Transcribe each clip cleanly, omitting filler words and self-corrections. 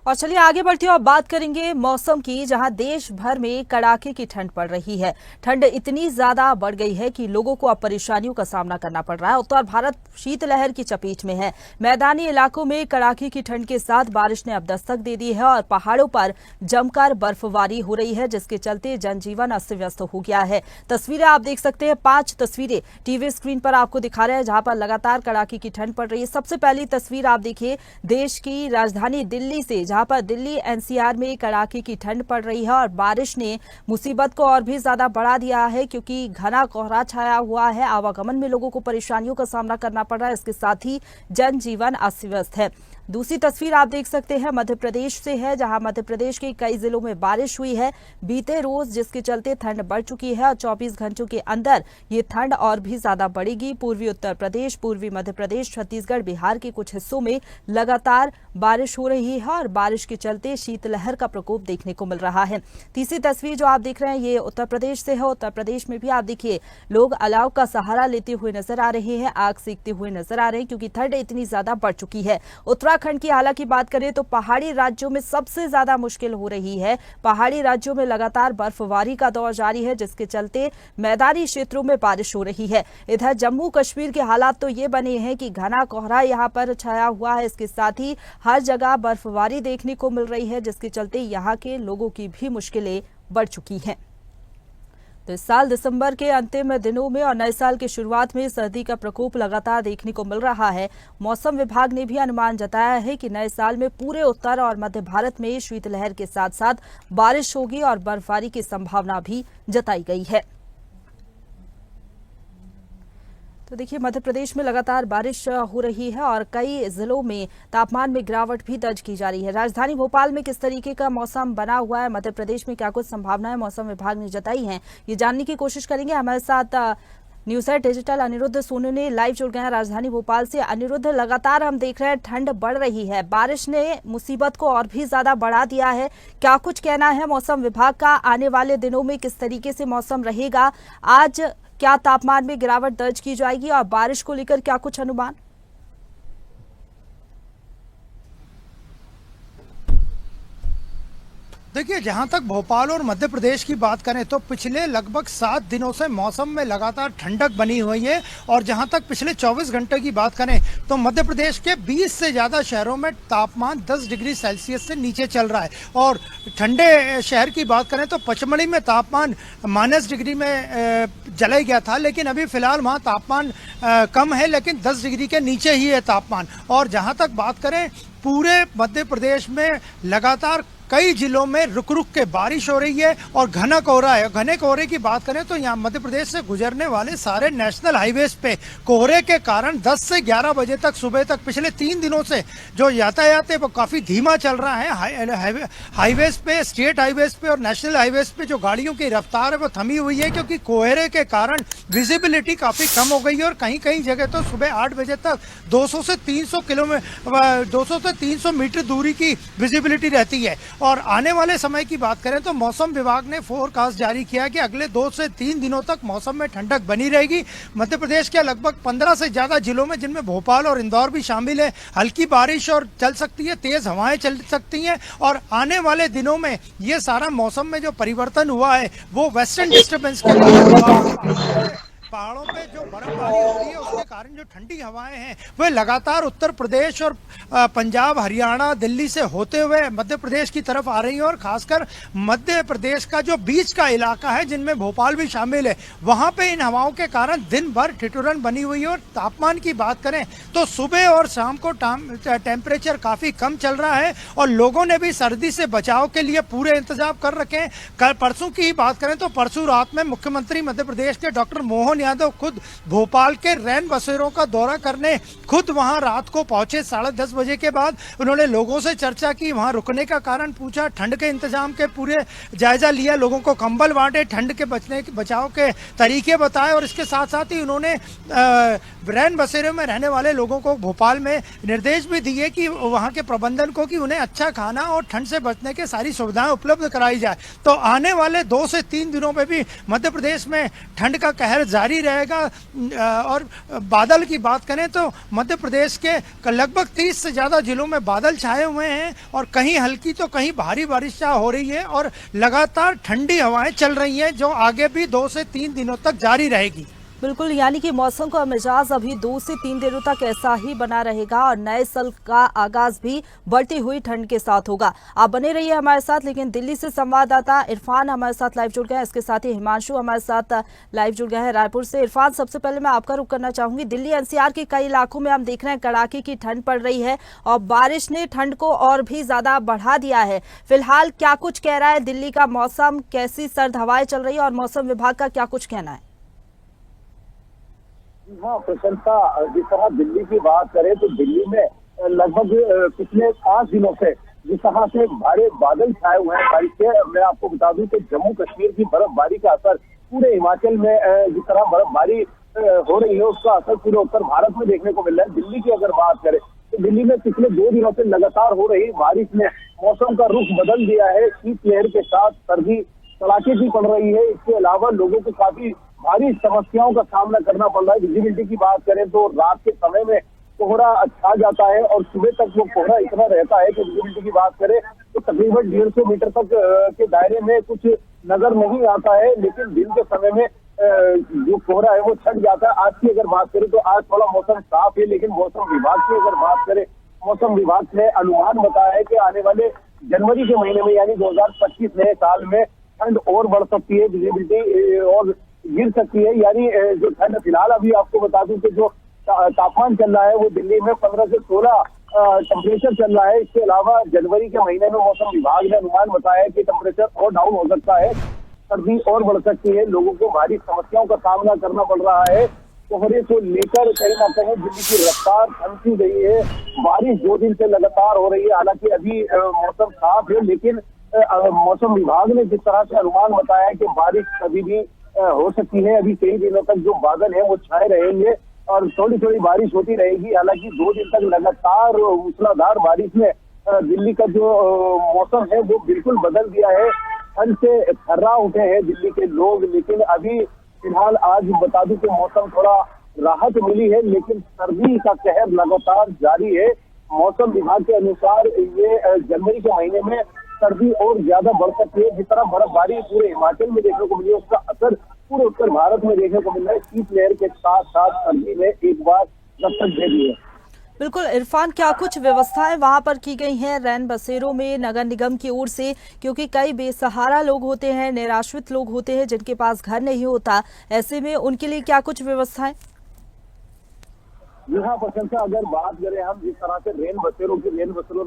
और चलिए आगे बढ़ते हैं और बात करेंगे मौसम की, जहां देश भर में कड़ाके की ठंड पड़ रही है। ठंड इतनी ज्यादा बढ़ गई है कि लोगों को अब परेशानियों का सामना करना पड़ रहा है। उत्तर भारत शीतलहर की चपेट में है। मैदानी इलाकों में कड़ाके की ठंड के साथ बारिश ने अब दस्तक दे दी है और पहाड़ों पर जमकर बर्फबारी हो रही है, जिसके चलते जनजीवन अस्त व्यस्त हो गया है। तस्वीरें आप देख सकते हैं, 5 तस्वीरें टीवी स्क्रीन पर आपको दिखा रहे हैं, जहां पर लगातार कड़ाके की ठंड पड़ रही है। सबसे पहली तस्वीर आप देखिए देश की राजधानी दिल्ली से, जहां पर दिल्ली एनसीआर में कड़ाके की ठंड पड़ रही है और बारिश ने मुसीबत को और भी ज्यादा बढ़ा दिया है, क्योंकि घना कोहरा छाया हुआ है। आवागमन में लोगों को परेशानियों का सामना करना पड़ रहा है। इसके साथ ही जनजीवन अस्त व्यस्त है। दूसरी तस्वीर आप देख सकते हैं मध्य प्रदेश से है, जहां मध्य प्रदेश के कई जिलों में बारिश हुई है बीते रोज, जिसके चलते ठंड बढ़ चुकी है और 24 घंटों के अंदर ये ठंड और भी ज्यादा बढ़ेगी। पूर्वी उत्तर प्रदेश, पूर्वी मध्य प्रदेश, छत्तीसगढ़, बिहार के कुछ हिस्सों में लगातार बारिश हो रही है और बारिश के चलते शीतलहर का प्रकोप देखने को मिल रहा है। तीसरी तस्वीर जो आप देख रहे हैं ये उत्तर प्रदेश से है। उत्तर प्रदेश में भी आप देखिए लोग अलाव का सहारा लेते हुए नजर आ रहे हैं, आग सेकते हुए नजर आ रहे हैं, क्योंकि ठंड इतनी ज्यादा बढ़ चुकी है। उत्तराखंड की हालांकि बात करें तो पहाड़ी राज्यों में सबसे ज्यादा मुश्किल हो रही है। पहाड़ी राज्यों में लगातार बर्फबारी का दौर जारी है, जिसके चलते मैदानी क्षेत्रों में बारिश हो रही है। इधर जम्मू कश्मीर के हालात तो ये बने हैं कि घना कोहरा यहां पर छाया हुआ है। इसके साथ ही हर जगह बर्फबारी देखने को मिल रही है, जिसके चलते यहां के लोगों की भी मुश्किलें बढ़ चुकी हैं। तो इस साल दिसंबर के अंतिम दिनों में और नए साल की शुरुआत में सर्दी का प्रकोप लगातार देखने को मिल रहा है। मौसम विभाग ने भी अनुमान जताया है कि नए साल में पूरे उत्तर और मध्य भारत में शीतलहर के साथ साथ बारिश होगी और बर्फबारी की संभावना भी जताई गई है। तो देखिए मध्य प्रदेश में लगातार बारिश हो रही है और कई जिलों में तापमान में गिरावट भी दर्ज की जा रही है। राजधानी भोपाल में किस तरीके का मौसम बना हुआ है, मध्य प्रदेश में क्या कुछ संभावनाएं मौसम विभाग ने जताई हैं, ये जानने की कोशिश करेंगे। हमारे साथ news at digital Aniruddh Sonu ने लाइव जुड़ गए हैं राजधानी भोपाल से। अनिरुद्ध, लगातार हम देख रहे हैं ठंड बढ़ रही है, बारिश ने मुसीबत को और भी ज्यादा बढ़ा दिया है। क्या कुछ कहना है मौसम विभाग का, आने वाले दिनों में किस तरीके से मौसम रहेगा? आज क्या तापमान में गिरावट दर्ज की जाएगी और बारिश को लेकर क्या कुछ अनुमान? देखिए, जहां तक भोपाल और मध्य प्रदेश की बात करें तो पिछले लगभग 7 दिनों से मौसम में लगातार ठंडक बनी हुई है। और जहां तक पिछले 24 घंटे की बात करें तो मध्य प्रदेश के 20 से ज़्यादा शहरों में तापमान 10 डिग्री सेल्सियस से नीचे चल रहा है। और ठंडे शहर की बात करें तो पचमढ़ी में तापमान -डिग्री में चला गया था, लेकिन अभी फिलहाल वहाँ तापमान कम है, लेकिन 10 डिग्री के नीचे ही है तापमान। और जहाँ तक बात करें पूरे मध्य प्रदेश में लगातार कई जिलों में रुक रुक के बारिश हो रही है और घना कोहरा है। घने कोहरे की बात करें तो यहाँ मध्य प्रदेश से गुजरने वाले सारे नेशनल हाईवेज पे कोहरे के कारण 10 से 11 बजे तक सुबह तक पिछले 3 दिनों से जो यातायात है वो काफ़ी धीमा चल रहा है। हाईवेज पे, स्टेट हाईवेज पे और नेशनल हाईवेज पे जो गाड़ियों की रफ्तार है वो थमी हुई है, क्योंकि कोहरे के कारण विजिबिलिटी काफ़ी कम हो गई है। और कहीं कहीं जगह तो सुबह 8 बजे तक 200 से 300 मीटर दूरी की विजिबिलिटी रहती है। और आने वाले समय की बात करें तो मौसम विभाग ने फोरकास्ट जारी किया कि अगले 2 से 3 दिनों तक मौसम में ठंडक बनी रहेगी। मध्य प्रदेश के लगभग 15 से ज्यादा जिलों में, जिनमें भोपाल और इंदौर भी शामिल है, हल्की बारिश और चल सकती है, तेज हवाएं चल सकती हैं। और आने वाले दिनों में ये सारा मौसम में जो परिवर्तन हुआ है वो वेस्टर्न डिस्टर्बेंस के कारण पहाड़ों पे जो बर्फबारी हो रही है उसके कारण जो ठंडी हवाएं हैं वे लगातार उत्तर प्रदेश और पंजाब, हरियाणा, दिल्ली से होते हुए मध्य प्रदेश की तरफ आ रही हैं। और खासकर मध्य प्रदेश का जो बीच का इलाका है, जिनमें भोपाल भी शामिल है, वहां पे इन हवाओं के कारण दिन भर ठिठुरन बनी हुई है। और तापमान की बात करें तो सुबह और शाम को टेम्परेचर काफ़ी कम चल रहा है और लोगों ने भी सर्दी से बचाव के लिए पूरे इंतजाम कर रखे हैं। कल परसों की बात करें तो परसों रात में मुख्यमंत्री मध्य प्रदेश के डॉक्टर मोहन यादव खुद भोपाल के रैन बसेरों का दौरा करने खुद वहां रात को पहुंचे 10:30 बजे के बाद। उन्होंने लोगों से चर्चा की, वहां रुकने का कारण पूछा, ठंड के इंतजाम के पूरे जायजा लिया, लोगों को कंबल बांटे, ठंड के बचाव के तरीके बताए। और इसके साथ साथ ही उन्होंने रैन बसेरों में रहने वाले लोगों को भोपाल में निर्देश भी दिए कि वहां के प्रबंधन को कि उन्हें अच्छा खाना और ठंड से बचने के सारी सुविधाएं उपलब्ध कराई जाए। तो आने वाले 2 से 3 दिनों में भी मध्य प्रदेश में ठंड का कहर जारी जारी रहेगा। और बादल की बात करें तो मध्य प्रदेश के लगभग 30 से ज़्यादा जिलों में बादल छाए हुए हैं और कहीं हल्की तो कहीं भारी बारिश हो रही है और लगातार ठंडी हवाएं चल रही हैं जो आगे भी 2 से 3 दिनों तक जारी रहेगी। बिल्कुल, यानी कि मौसम का मिजाज अभी 2 से 3 दिनों तक ऐसा ही बना रहेगा और नए साल का आगाज भी बढ़ती हुई ठंड के साथ होगा। आप बने रहिए हमारे साथ। लेकिन दिल्ली से संवाददाता इरफान हमारे साथ लाइव जुड़ गए हैं, इसके साथ ही हिमांशु हमारे साथ लाइव जुड़ गए हैं रायपुर से। इरफान, सबसे पहले मैं आपका रुख करना चाहूंगी। दिल्ली एनसीआर के कई इलाकों में हम देख रहे हैं कड़ाके की ठंड पड़ रही है और बारिश ने ठंड को और भी ज्यादा बढ़ा दिया है। फिलहाल क्या कुछ कह रहा है दिल्ली का मौसम, कैसी सर्द हवाएं चल रही है और मौसम विभाग का क्या कुछ कहना है? हाँ प्रशंसा, जिस तरह दिल्ली की बात करें तो दिल्ली में लगभग पिछले 5 दिनों से जिस तरह से भारी बादल छाए हुए हैं बारिश के, मैं आपको बता दूं कि जम्मू कश्मीर की बर्फबारी का असर पूरे हिमाचल में जिस तरह बर्फबारी हो रही है उसका असर पूरे उत्तर भारत में देखने को मिल रहा है। दिल्ली की अगर बात करें तो दिल्ली में पिछले 2 दिनों से लगातार हो रही बारिश ने मौसम का रुख बदल दिया है। शीतलहर के साथ सर्दी कड़ाके की पड़ रही है। इसके अलावा लोगों को काफी भारी समस्याओं का सामना करना पड़ रहा है। विजिबिलिटी की बात करें तो रात के समय में कोहरा छा जाता है और सुबह तक वो कोहरा इतना रहता है कि विजिबिलिटी की बात करें तो तकरीबन 150 मीटर तक के दायरे में कुछ नजर नहीं आता है। लेकिन दिन के समय में जो कोहरा है वो छट जाता है। आज की अगर बात करें तो आज थोड़ा मौसम साफ है, लेकिन मौसम विभाग की अगर बात करें, मौसम विभाग ने अनुमान बताया है कि आने वाले जनवरी के महीने में यानी 2025 नए साल में ठंड और बढ़ सकती है, विजिबिलिटी और गिर सकती है। यानी जो ठंड फिलहाल अभी आपको बता दूं कि जो तापमान चल रहा है वो दिल्ली में 15 से 16 टेम्परेचर चल रहा है। इसके अलावा जनवरी के महीने में मौसम विभाग ने अनुमान बताया है कि टेम्परेचर और डाउन हो सकता है, सर्दी और बढ़ सकती है, लोगों को भारी समस्याओं का सामना करना पड़ रहा है। कोहरे को लेकर कहीं ना कहीं दिल्ली की रफ्तार थम सी गई है। बारिश 2 दिन से लगातार हो रही है। हालांकि अभी मौसम साफ है, लेकिन मौसम विभाग ने जिस तरह से अनुमान बताया है कि बारिश कभी भी हो सकती है। अभी कई दिनों तक जो बादल है वो छाए रहेंगे और थोड़ी थोड़ी बारिश होती रहेगी। हालांकि 2 दिन तक लगातार मूसलाधार बारिश में दिल्ली का जो मौसम है वो बिल्कुल बदल दिया है। ठंड से थर्रा उठे हैं दिल्ली के लोग। लेकिन अभी फिलहाल आज बता दूं कि मौसम थोड़ा राहत मिली है, लेकिन सर्दी का कहर लगातार जारी है। मौसम विभाग के अनुसार ये जनवरी के महीने में सर्दी और ज्यादा बढ़ सकती है। जिस तरह बर्फबारी पूरे हिमाचल में देखने को मिली है उसका असर पूरे उत्तर भारत में देखने को मिल रहा है। शीतलहर के साथ साथ सर्दी में एक बार दस्तक दे दी है। बिल्कुल इरफान, क्या कुछ व्यवस्थाएं वहां पर की गई हैं रैन बसेरों में नगर निगम की ओर से? क्योंकि कई बेसहारा लोग होते हैं, निराश्रित लोग होते हैं जिनके पास घर नहीं होता, ऐसे में उनके लिए क्या कुछ व्यवस्थाएं? यहाँ प्रशंसा, अगर बात करें हम जिस तरह से रेन बसेरों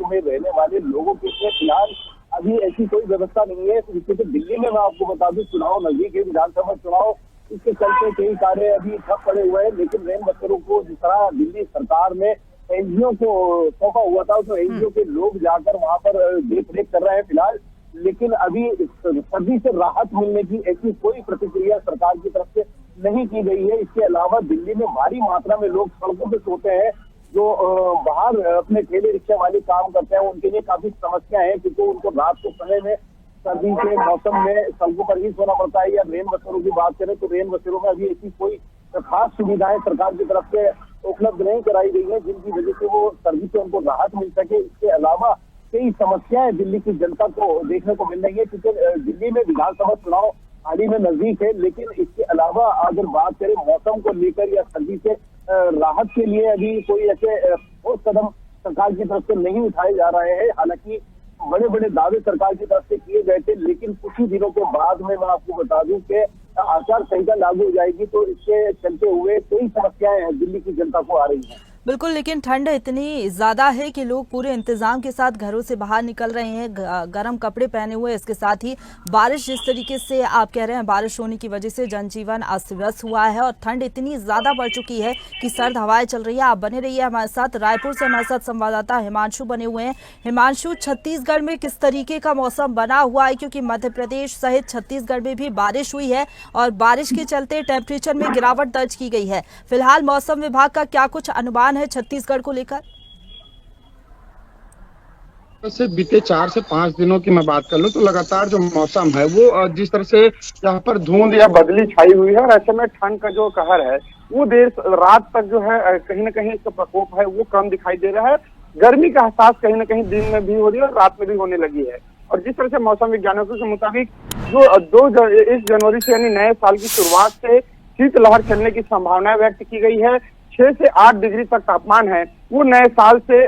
में रहने वाले लोगों के लिए फिलहाल अभी ऐसी कोई व्यवस्था नहीं है। क्योंकि दिल्ली में मैं आपको बता दूं चुनाव नजदीक है, विधानसभा चुनाव, इसके चलते कई कार्य अभी ठप पड़े हुए हैं। लेकिन रेन बसेरों को जिस तरह दिल्ली सरकार ने एनजीओ को सौंपा हुआ था तो एनजीओ के लोग जाकर वहां पर देख रेख कर रहे हैं फिलहाल। लेकिन अभी सर्दी से राहत मिलने की ऐसी कोई प्रतिक्रिया सरकार की तरफ से नहीं की गई है। इसके अलावा दिल्ली में भारी मात्रा में लोग सड़कों पर सोते हैं। जो बाहर अपने ठेले रिक्शा वाले काम करते हैं उनके लिए काफी समस्या है, क्योंकि उनको रात के समय में सर्दी के मौसम में सड़कों पर ही सोना पड़ता है। या रेन बसेरों की बात करें तो रेन बसेरों में अभी ऐसी कोई खास सुविधाएं सरकार की तरफ से उपलब्ध नहीं कराई गई है जिनकी वजह से वो सर्दी से उनको राहत मिल सके। इसके अलावा कई समस्याएं दिल्ली की जनता को देखने को मिल रही है, क्योंकि दिल्ली में विधानसभा चुनाव हाल ही में नजदीक है। लेकिन इसके अलावा अगर बात करें मौसम को लेकर या सर्दी से राहत के लिए अभी कोई ऐसे ठोस कदम सरकार की तरफ से नहीं उठाए जा रहे हैं। हालांकि बड़े बड़े दावे सरकार की तरफ से किए गए थे, लेकिन कुछ ही दिनों के बाद में मैं आपको बता दूं कि आचार संहिता लागू हो जाएगी तो इसके चलते हुए कई समस्याएं दिल्ली की जनता को आ रही हैं। बिल्कुल, लेकिन ठंड इतनी ज्यादा है कि लोग पूरे इंतजाम के साथ घरों से बाहर निकल रहे हैं, गर्म कपड़े पहने हुए। इसके साथ ही बारिश जिस तरीके से आप कह रहे हैं, बारिश होने की वजह से जनजीवन अस्त व्यस्त हुआ है और ठंड इतनी ज्यादा बढ़ चुकी है कि सर्द हवाएं चल रही है। आप बने रहिए हमारे साथ। रायपुर से हमारे साथ संवाददाता हिमांशु बने हुए हैं। हिमांशु, छत्तीसगढ़ में किस तरीके का मौसम बना हुआ है? क्योंकि मध्य प्रदेश सहित छत्तीसगढ़ में भी बारिश हुई है और बारिश के चलते टेम्परेचर में गिरावट दर्ज की गई है। फिलहाल मौसम विभाग का क्या कुछ अनुमान है छत्तीसगढ़ को लेकर? से बीते 4 से 5 दिनों की मैं बात कर लूं तो लगातार जो मौसम है वो जिस तरह से यहाँ पर धुंध या बदली छाई हुई है और ऐसे में ठंड का जो कहर है वो देर रात तक जो है कहीं ना कहीं इसका प्रकोप है वो कम दिखाई दे रहा है। गर्मी का एहसास कहीं ना कहीं दिन में भी हो रही है और रात में भी होने लगी है। और जिस तरह से मौसम वैज्ञानिकों के मुताबिक जो इस जनवरी से यानी नए साल की शुरुआत से शीतलहर चलने की संभावना व्यक्त की गई है। 6 से 8 डिग्री तक तापमान है वो नए साल से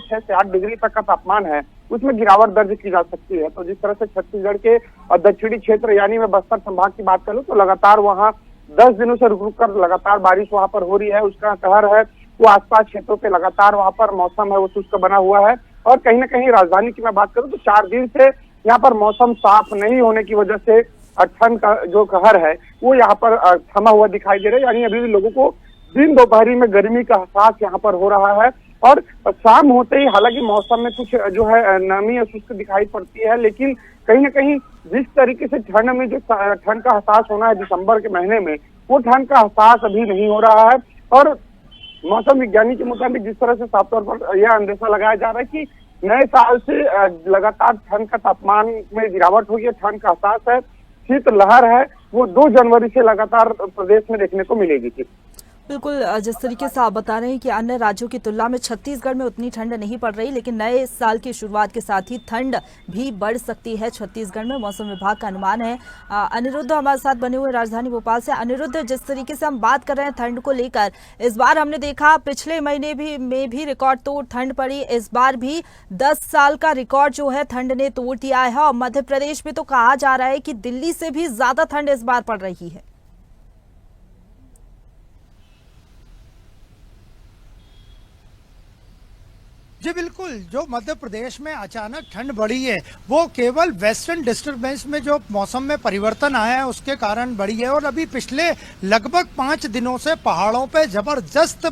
6 से 8 डिग्री तक का तापमान है उसमें गिरावट दर्ज की जा सकती है। तो जिस तरह से छत्तीसगढ़ के दक्षिणी क्षेत्र यानी मैं बस्तर संभाग की बात करूं तो लगातार वहां 10 दिनों से रुक रुक कर लगातार बारिश वहां पर हो रही है। उसका कहर है वो आसपास क्षेत्रों पे लगातार वहां पर मौसम है वो शुष्क बना हुआ है। और कहीं ना कहीं राजधानी की मैं बात करूं तो 4 दिन से यहाँ पर मौसम साफ नहीं होने की वजह से ठंड का जो कहर है वो यहाँ पर थमा हुआ दिखाई दे रहा है। यानी अभी भी लोगों को दिन दोपहरी में गर्मी का एहसास यहाँ पर हो रहा है। और शाम होते ही हालांकि मौसम में कुछ जो है नमी या शुष्क दिखाई पड़ती है, लेकिन कहीं ना कहीं जिस तरीके से ठंड में जो ठंड का एहसास होना है दिसंबर के महीने में वो ठंड का एहसास अभी नहीं हो रहा है। और मौसम विज्ञानी के मुताबिक जिस तरह से साफ तौर पर यह अंदेशा लगाया जा रहा है कि नए साल से लगातार ठंड का तापमान में गिरावट होगी, ठंड का एहसास है, शीतलहर है वो 2 जनवरी से लगातार प्रदेश में देखने को मिलेगी। बिल्कुल, जिस तरीके से आप बता रहे हैं कि अन्य राज्यों की तुलना में छत्तीसगढ़ में उतनी ठंड नहीं पड़ रही, लेकिन नए साल की शुरुआत के साथ ही ठंड भी बढ़ सकती है छत्तीसगढ़ में, मौसम विभाग का अनुमान है। अनिरुद्ध हमारे साथ बने हुए राजधानी भोपाल से। अनिरुद्ध, जिस तरीके से हम बात कर रहे हैं ठंड को लेकर, इस बार हमने देखा पिछले महीने में भी रिकॉर्ड तोड़ ठंड पड़ी, इस बार भी 10 साल का रिकॉर्ड जो है ठंड ने तोड़ दिया है। और मध्य प्रदेश में तो कहा जा रहा है कि दिल्ली से भी ज्यादा ठंड इस बार पड़ रही है। जी बिल्कुल, जो मध्य प्रदेश में अचानक ठंड बढ़ी है वो केवल वेस्टर्न डिस्टर्बेंस में जो मौसम में परिवर्तन आया है उसके कारण बढ़ी है। और अभी पिछले लगभग 5 दिनों से पहाड़ों पे जबरदस्त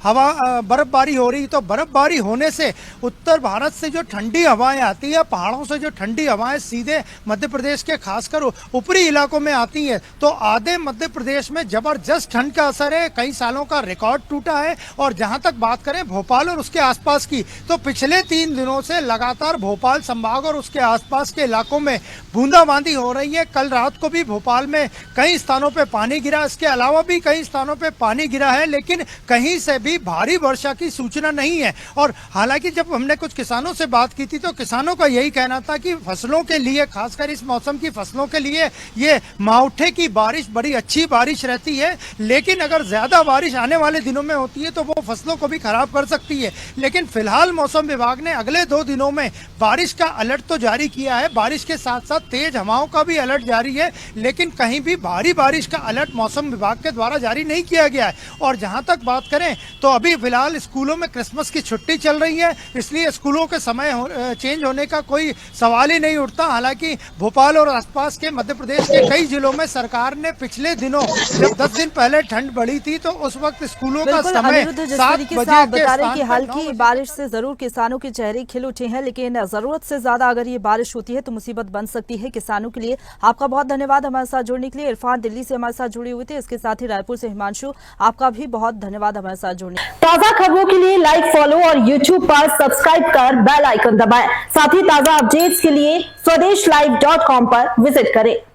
हवा बर्फबारी हो रही, तो बर्फबारी होने से उत्तर भारत से जो ठंडी हवाएं आती है, पहाड़ों से जो ठंडी हवाएं सीधे मध्य प्रदेश के खासकर ऊपरी इलाकों में आती है, तो आधे मध्य प्रदेश में जबरदस्त ठंड का असर है। कई सालों का रिकॉर्ड टूटा है। और जहां तक बात करें भोपाल और उसके आसपास की, तो पिछले 3 दिनों से लगातार भोपाल संभाग और उसके आसपास के इलाकों में बूंदाबांदी हो रही है। कल रात को भी भोपाल में कई स्थानों पे पानी गिरा, इसके अलावा भी कई स्थानों पे पानी गिरा है, लेकिन कहीं से भी भारी वर्षा की सूचना नहीं है। और हालांकि जब हमने कुछ किसानों से बात की थी तो किसानों का यही कहना था कि फसलों के लिए, खासकर इस मौसम की फसलों के लिए ये मावठे की बारिश बड़ी अच्छी बारिश रहती है, लेकिन अगर ज्यादा बारिश आने वाले दिनों में होती है तो वो फसलों को भी खराब कर सकती है। लेकिन फिलहाल मौसम विभाग ने अगले 2 दिनों में बारिश का अलर्ट तो जारी किया है, बारिश के साथ साथ तेज हवाओं का भी अलर्ट जारी है, लेकिन कहीं भी भारी बारिश का अलर्ट मौसम विभाग के द्वारा जारी नहीं किया गया है। और जहां तक बात करें तो अभी फिलहाल स्कूलों में क्रिसमस की छुट्टी चल रही है, इसलिए स्कूलों के समय चेंज होने का कोई सवाल ही नहीं उठता। हालांकि भोपाल और आसपास के मध्य प्रदेश के कई जिलों में सरकार ने पिछले दिनों जब 10 दिन पहले ठंड बढ़ी थी तो उस वक्त स्कूलों का समय 7 बजे के स्थान पर हल्की बारिश से जरूर किसानों के चेहरे खिल उठे हैं, लेकिन जरूरत से ज्यादा अगर ये बारिश होती है तो मुसीबत बन सकती है किसानों के लिए। आपका बहुत धन्यवाद हमारे साथ जुड़ने के लिए। इरफान दिल्ली से हमारे साथ जुड़े हुए थे, इसके साथ ही रायपुर से हिमांशु, आपका भी बहुत धन्यवाद हमारे साथ जुड़ने। ताजा खबरों के लिए लाइक, फॉलो और YouTube पर सब्सक्राइब कर बेल आइकन दबाएं। साथ ही ताजा अपडेट्स के लिए स्वदेशलाइव.com पर विजिट करें।